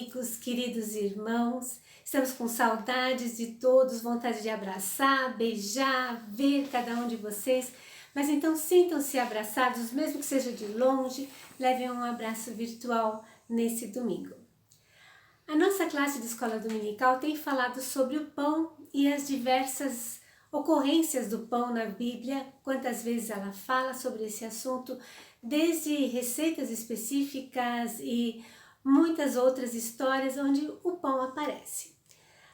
amigos, queridos irmãos. Estamos com saudades de todos, vontade de abraçar, beijar, ver cada um de vocês. Mas então sintam-se abraçados, mesmo que seja de longe, levem um abraço virtual nesse domingo. A nossa classe de escola dominical tem falado sobre o pão e as diversas ocorrências do pão na Bíblia, quantas vezes ela fala sobre esse assunto, desde receitas específicas e muitas outras histórias onde o pão aparece.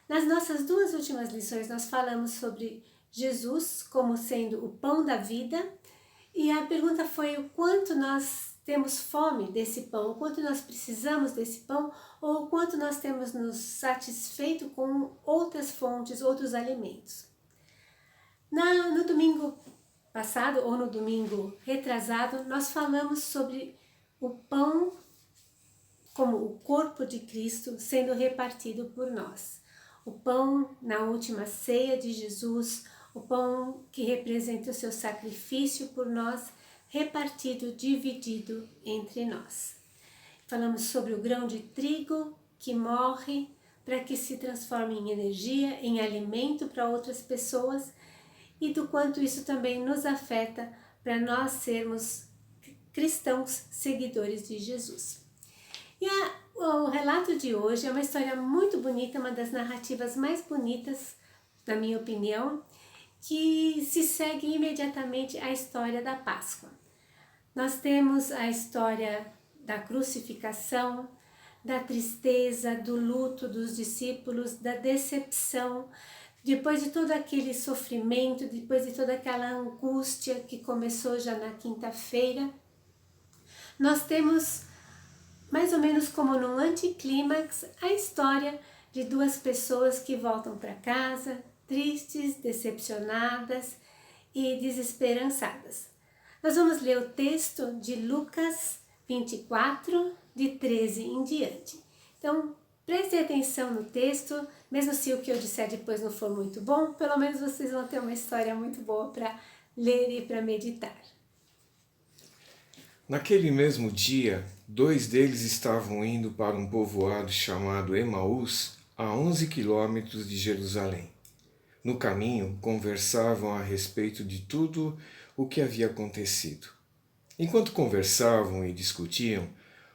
Nas nossas duas últimas lições nós falamos sobre Jesus como sendo o pão da vida e a pergunta foi o quanto nós temos fome desse pão, o quanto nós precisamos desse pão ou o quanto nós temos nos satisfeito com outras fontes, outros alimentos. No domingo passado ou no domingo retrasado, nós falamos sobre o pão como o corpo de Cristo sendo repartido por nós. O pão na última ceia de Jesus, o pão que representa o seu sacrifício por nós, repartido, dividido entre nós. Falamos sobre o grão de trigo que morre para que se transforme em energia, em alimento para outras pessoas e do quanto isso também nos afeta para nós sermos cristãos seguidores de Jesus. E o relato de hoje é uma história muito bonita, uma das narrativas mais bonitas, na minha opinião, que se segue imediatamente à história da Páscoa. Nós temos a história da crucificação, da tristeza, do luto dos discípulos, da decepção, depois de todo aquele sofrimento, depois de toda aquela angústia que começou já na quinta-feira, nós temos, mais ou menos como num anticlímax, a história de duas pessoas que voltam para casa, tristes, decepcionadas e desesperançadas. Nós vamos ler o texto de Lucas 24, de 13 em diante. Então, prestem atenção no texto, mesmo se o que eu disser depois não for muito bom, pelo menos vocês vão ter uma história muito boa para ler e para meditar. Naquele mesmo dia, 2 deles estavam indo para um povoado chamado Emaús, a 11 quilômetros de Jerusalém. No caminho, conversavam a respeito de tudo o que havia acontecido. Enquanto conversavam e discutiam,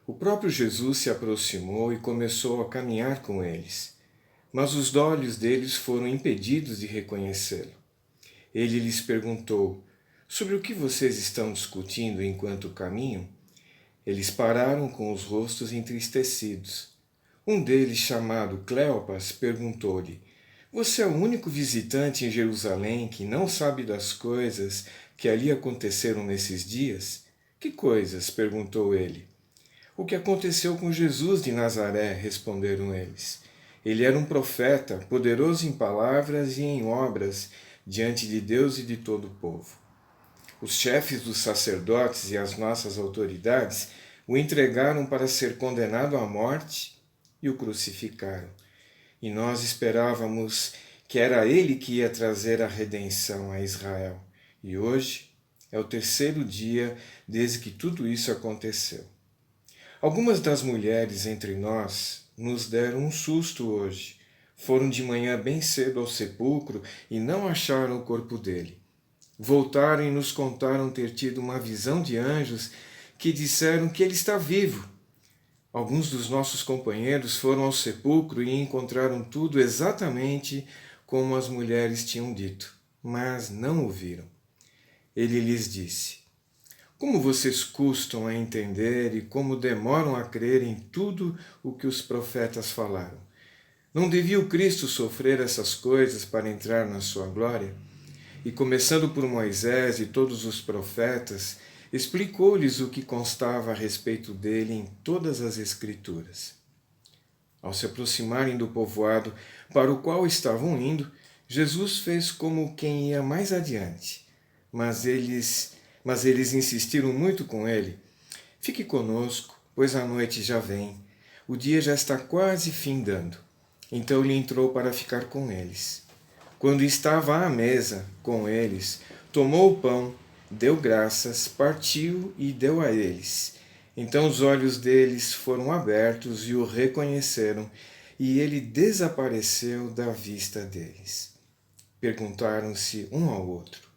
o próprio Jesus se aproximou e começou a caminhar com eles, mas os olhos deles foram impedidos de reconhecê-lo. Ele lhes perguntou: sobre o que vocês estão discutindo enquanto caminham? Eles pararam com os rostos entristecidos. Um deles, chamado Cleopas, perguntou-lhe: você é o único visitante em Jerusalém que não sabe das coisas que ali aconteceram nesses dias? Que coisas? Perguntou ele. O que aconteceu com Jesus de Nazaré, responderam eles. Ele era um profeta, poderoso em palavras e em obras, diante de Deus e de todo o povo. Os chefes dos sacerdotes e as nossas autoridades o entregaram para ser condenado à morte e o crucificaram. E nós esperávamos que era ele que ia trazer a redenção a Israel. E hoje é o 3º dia desde que tudo isso aconteceu. Algumas das mulheres entre nós nos deram um susto hoje. Foram de manhã bem cedo ao sepulcro e não acharam o corpo dele. Voltaram e nos contaram ter tido uma visão de anjos que disseram que ele está vivo. Alguns dos nossos companheiros foram ao sepulcro e encontraram tudo exatamente como as mulheres tinham dito, mas não o viram. Ele lhes disse: como vocês custam a entender e como demoram a crer em tudo o que os profetas falaram? Não devia o Cristo sofrer essas coisas para entrar na sua glória? E começando por Moisés e todos os profetas, explicou-lhes o que constava a respeito dele em todas as Escrituras. Ao se aproximarem do povoado para o qual estavam indo, Jesus fez como quem ia mais adiante, mas eles insistiram muito com ele. Fique conosco, pois a noite já vem, o dia já está quase findando. Então ele entrou para ficar com eles. Quando estava à mesa com eles, tomou o pão, deu graças, partiu e deu a eles. Então os olhos deles foram abertos e o reconheceram, e ele desapareceu da vista deles. Perguntaram-se um ao outro: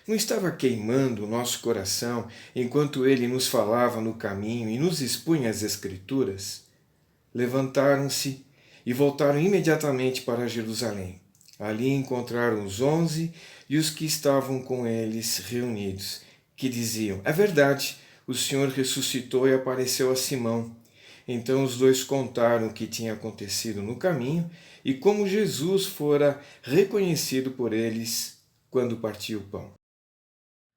não estava queimando o nosso coração enquanto ele nos falava no caminho e nos expunha as Escrituras? Levantaram-se e voltaram imediatamente para Jerusalém. Ali encontraram os 11 e os que estavam com eles reunidos, que diziam: é verdade, o Senhor ressuscitou e apareceu a Simão. Então os dois contaram o que tinha acontecido no caminho e como Jesus fora reconhecido por eles quando partiu o pão.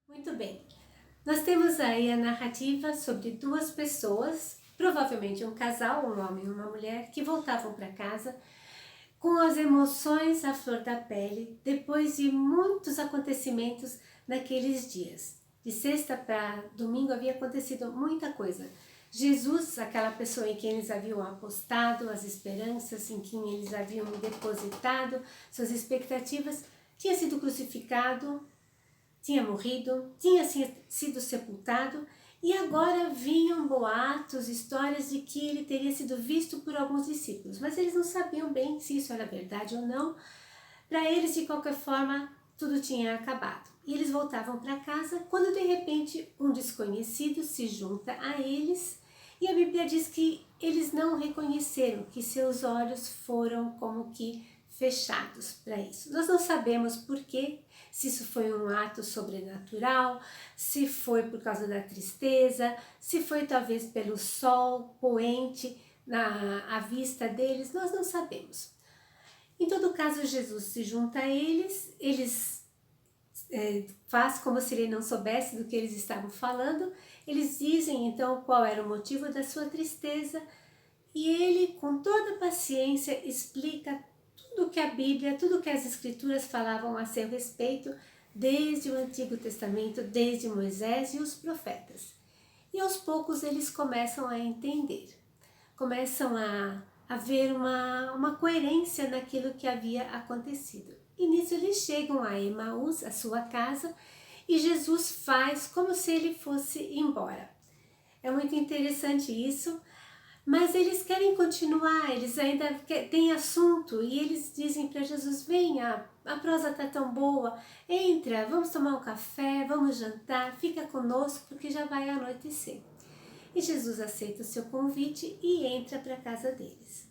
Muito bem. Nós temos aí a narrativa sobre duas pessoas, provavelmente um casal, um homem e uma mulher, que voltavam para casa com as emoções à flor da pele, depois de muitos acontecimentos naqueles dias. De sexta para domingo havia acontecido muita coisa. Jesus, aquela pessoa em quem eles haviam apostado, as esperanças em quem eles haviam depositado, suas expectativas, tinha sido crucificado, tinha morrido, tinha sido sepultado, e agora vinham boatos, histórias de que ele teria sido visto por alguns discípulos, mas eles não sabiam bem se isso era verdade ou não. Para eles, de qualquer forma, tudo tinha acabado. E eles voltavam para casa quando de repente um desconhecido se junta a eles, e a Bíblia diz que eles não reconheceram, que seus olhos foram como que fechados para isso. Nós não sabemos por quê, se isso foi um ato sobrenatural, se foi por causa da tristeza, se foi talvez pelo sol poente à vista deles, nós não sabemos. Em todo caso, Jesus se junta a eles faz como se ele não soubesse do que eles estavam falando, eles dizem então qual era o motivo da sua tristeza, e ele, com toda paciência, explica tudo que a Bíblia, tudo que as Escrituras falavam a seu respeito, desde o Antigo Testamento, desde Moisés e os profetas. E aos poucos eles começam a entender, começam a ver uma coerência naquilo que havia acontecido. E nisso eles chegam a Emaús, a sua casa, e Jesus faz como se ele fosse embora. É muito interessante isso, mas eles querem continuar, eles ainda têm assunto, e eles dizem para Jesus: venha, a prosa está tão boa, entra, vamos tomar um café, vamos jantar, fica conosco porque já vai anoitecer. E Jesus aceita o seu convite e entra para a casa deles.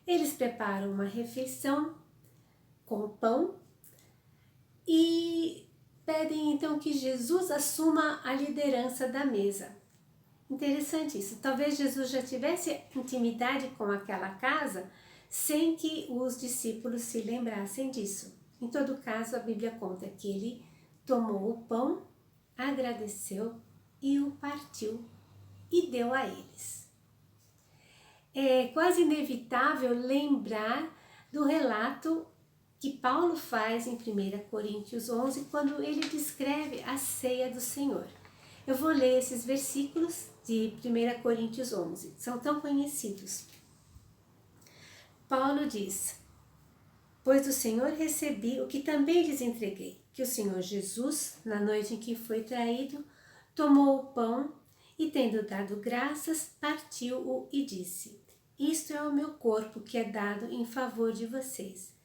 Eles preparam uma refeição com pão e pedem então que Jesus assuma a liderança da mesa. Interessante isso. Talvez Jesus já tivesse intimidade com aquela casa sem que os discípulos se lembrassem disso. Em todo caso, a Bíblia conta que ele tomou o pão, agradeceu e o partiu e deu a eles. É quase inevitável lembrar do relato que Paulo faz em 1 Coríntios 11, quando ele descreve a ceia do Senhor. Eu vou ler esses versículos de 1 Coríntios 11, são tão conhecidos. Paulo diz: pois do Senhor recebi o que também lhes entreguei, que o Senhor Jesus, na noite em que foi traído, tomou o pão e, tendo dado graças, partiu-o e disse: isto é o meu corpo que é dado em favor de vocês.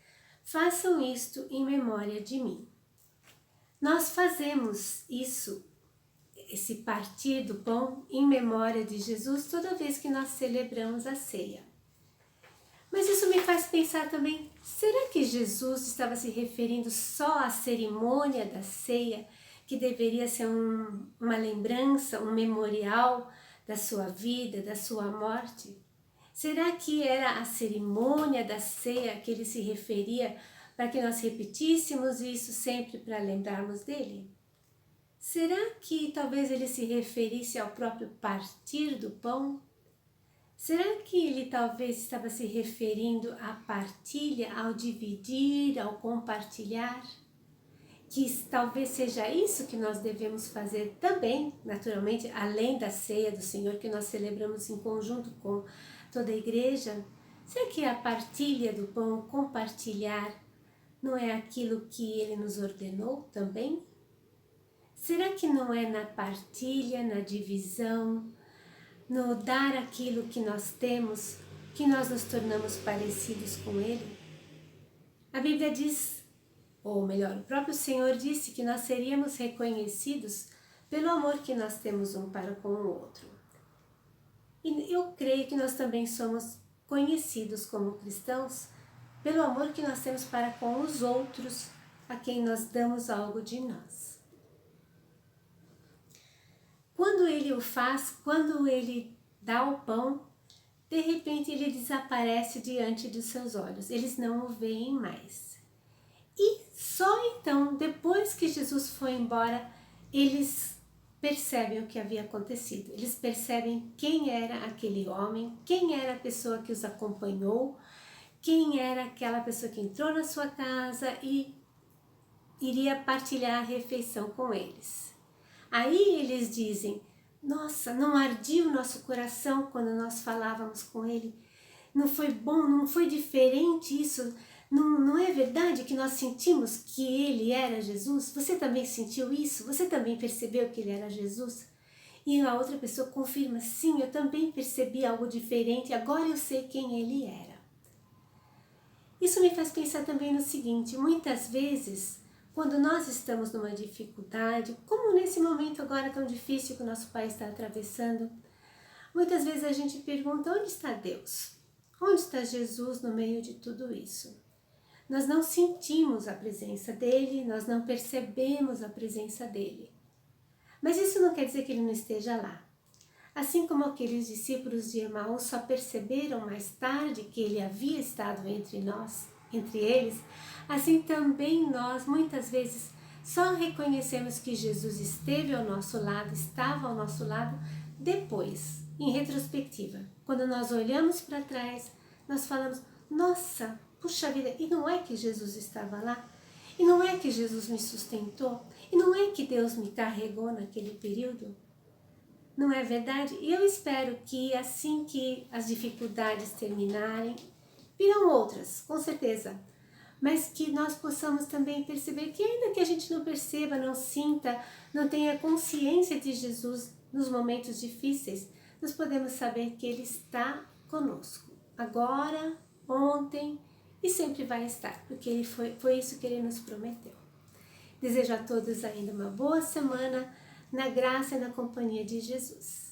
Façam isto em memória de mim. Nós fazemos isso, esse partir do pão em memória de Jesus toda vez que nós celebramos a ceia. Mas isso me faz pensar também, será que Jesus estava se referindo só à cerimônia da ceia, que deveria ser uma lembrança, um memorial da sua vida, da sua morte? Será que era a cerimônia da ceia que ele se referia para que nós repetíssemos isso sempre para lembrarmos dele? Será que talvez ele se referisse ao próprio partir do pão? Será que ele talvez estava se referindo à partilha, ao dividir, ao compartilhar? Que talvez seja isso que nós devemos fazer também, naturalmente, além da ceia do Senhor que nós celebramos em conjunto com toda a igreja. Será que a partilha do pão, o compartilhar, não é aquilo que ele nos ordenou também? Será que não é na partilha, na divisão, no dar aquilo que nós temos, que nós nos tornamos parecidos com Ele? A Bíblia diz, ou melhor, o próprio Senhor disse que nós seríamos reconhecidos pelo amor que nós temos um para com o outro. E eu creio que nós também somos conhecidos como cristãos pelo amor que nós temos para com os outros, a quem nós damos algo de nós. Quando Ele o faz, quando Ele dá o pão, de repente Ele desaparece diante dos seus olhos, eles não o veem mais. E só então, depois que Jesus foi embora, eles percebem o que havia acontecido. Eles percebem quem era aquele homem, quem era a pessoa que os acompanhou, quem era aquela pessoa que entrou na sua casa e iria partilhar a refeição com eles. Aí eles dizem, nossa, não ardia o nosso coração quando nós falávamos com ele? Não foi bom, não foi diferente isso? Não é verdade que nós sentimos que ele era Jesus? Você também sentiu isso? Você também percebeu que ele era Jesus? E a outra pessoa confirma, sim, eu também percebi algo diferente, agora eu sei quem ele era. Isso me faz pensar também no seguinte, muitas vezes, quando nós estamos numa dificuldade, como nesse momento agora tão difícil que o nosso país está atravessando, muitas vezes a gente pergunta, onde está Deus? Onde está Jesus no meio de tudo isso? Nós não sentimos a presença dele, nós não percebemos a presença dele. Mas isso não quer dizer que ele não esteja lá. Assim como aqueles discípulos de Emaús só perceberam mais tarde que ele havia estado entre nós, entre eles, assim também nós muitas vezes só reconhecemos que Jesus esteve ao nosso lado, estava ao nosso lado, depois, em retrospectiva. Quando nós olhamos para trás, nós falamos, nossa, puxa vida, e não é que Jesus estava lá? E não é que Jesus me sustentou? E não é que Deus me carregou naquele período? Não é verdade? E eu espero que assim que as dificuldades terminarem, virão outras, com certeza. Mas que nós possamos também perceber que ainda que a gente não perceba, não sinta, não tenha consciência de Jesus nos momentos difíceis, nós podemos saber que Ele está conosco. Agora, ontem e sempre vai estar, porque foi isso que Ele nos prometeu. Desejo a todos ainda uma boa semana, na graça e na companhia de Jesus.